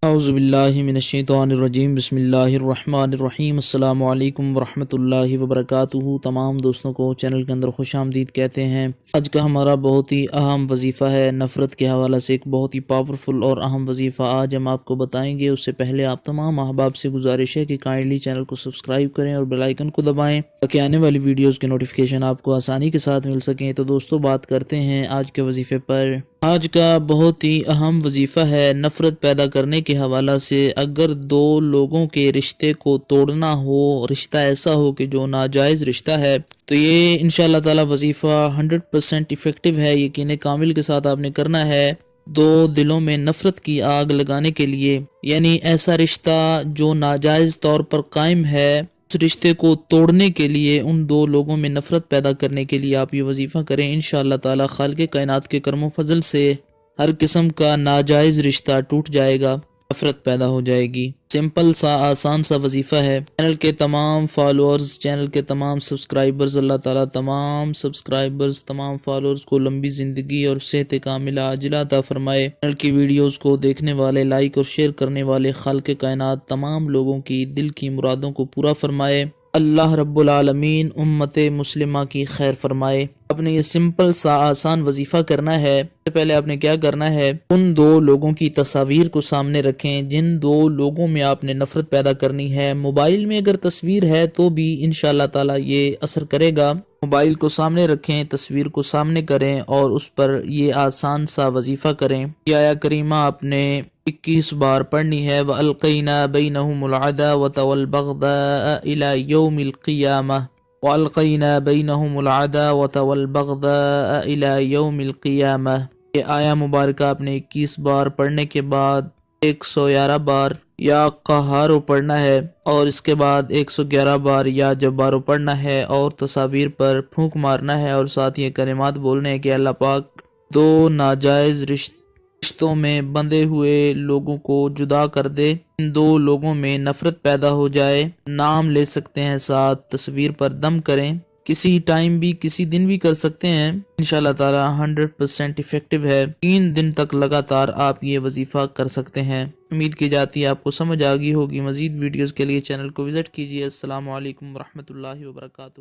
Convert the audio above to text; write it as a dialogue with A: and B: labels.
A: اعوذ باللہ من الشیطان الرجیم بسم اللہ الرحمن الرحیم السلام علیکم ورحمۃ اللہ وبرکاتہ۔ تمام دوستوں کو چینل کے اندر خوش آمدید کہتے ہیں۔ آج کا ہمارا بہت ہی اہم وظیفہ ہے، نفرت کے حوالے سے ایک بہت ہی پاورفل اور اہم وظیفہ آج ہم آپ کو بتائیں گے۔ اس سے پہلے آپ تمام احباب سے گزارش ہے کہ کائنڈلی چینل کو سبسکرائب کریں اور بیل آئیکن کو دبائیں تاکہ آنے والی ویڈیوز کے نوٹیفیکیشن آپ کو آسانی کے ساتھ مل سکیں۔ تو دوستوں بات کرتے ہیں آج کے وظیفے پر۔ آج کا بہت ہی اہم وظیفہ ہے نفرت پیدا کرنے کے حوالہ سے۔ اگر دو لوگوں کے رشتے کو توڑنا ہو، رشتہ ایسا ہو کہ جو ناجائز رشتہ ہے، تو یہ انشاءاللہ تعالی وظیفہ 100% ایفیکٹیو ہے۔ یقین کامل کے ساتھ آپ نے کرنا ہے دو دلوں میں نفرت کی آگ لگانے کے لیے، یعنی ایسا رشتہ جو ناجائز طور پر قائم ہے، اس رشتے کو توڑنے کے لیے، ان دو لوگوں میں نفرت پیدا کرنے کے لیے آپ یہ وظیفہ کریں۔ انشاءاللہ تعالی خالق کائنات کے کرم و فضل سے ہر قسم کا ناجائز رشتہ ٹوٹ جائے گا، نفرت پیدا ہو جائے گی۔ سمپل سا آسان سا وظیفہ ہے۔ چینل کے تمام فالوورز، چینل کے تمام سبسکرائبرز، اللہ تعالیٰ تمام سبسکرائبرز، تمام فالوورز کو لمبی زندگی اور صحت کاملہ عاجلہ عطا فرمائے۔ چینل کی ویڈیوز کو دیکھنے والے، لائک اور شیئر کرنے والے خالق کائنات تمام لوگوں کی دل کی مرادوں کو پورا فرمائے۔ اللہ رب العالمین امت مسلمہ کی خیر فرمائے۔ آپ نے یہ سمپل سا آسان وظیفہ کرنا ہے۔ سب سے پہلے آپ نے کیا کرنا ہے، ان دو لوگوں کی تصاویر کو سامنے رکھیں جن دو لوگوں میں آپ نے نفرت پیدا کرنی ہے۔ موبائل میں اگر تصویر ہے تو بھی انشاءاللہ تعالی یہ اثر کرے گا۔ موبائل کو سامنے رکھیں، تصویر کو سامنے کریں اور اس پر یہ آسان سا وظیفہ کریں۔ یہ آیہ کریمہ آپ نے 21 بار پڑھنی ہے۔ وَأَلْقَيْنَا بَيْنَهُمُ الْعَدَاوَةَ وَالْبَغْضَاءَ إِلَى يَوْمِ الْقِيَامَةِ وَأَلْقَيْنَا بَيْنَهُمُ الْعَدَاوَةَ وَالْبَغْضَاءَ إِلَى يَوْمِ الْقِيَامَةِ۔ یہ آیہ مبارکہ آپ نے 21 بار پڑھنے کے بعد 111 بار یا قہارو پڑھنا ہے، اور اس کے بعد 111 بار یا جبارو پڑھنا ہے، اور تصاویر پر پھونک مارنا ہے، اور ساتھ یہ کلمات بولنے ہیں کہ اللہ پاک دو ناجائز رشتوں میں بندھے ہوئے لوگوں کو جدا کر دے، ان دو لوگوں میں نفرت پیدا ہو جائے۔ نام لے سکتے ہیں، ساتھ تصویر پر دم کریں، کسی ٹائم بھی کسی دن بھی کر سکتے ہیں۔ انشاءاللہ تعالی 100% ایفیکٹیو ہے۔ 3 دن تک لگاتار آپ یہ وظیفہ کر سکتے ہیں۔ امید کی جاتی ہے آپ کو سمجھ آ گئی ہوگی۔ مزید ویڈیوز کے لیے چینل کو وزٹ کیجیے۔ السلام علیکم ورحمۃ اللہ وبرکاتہ۔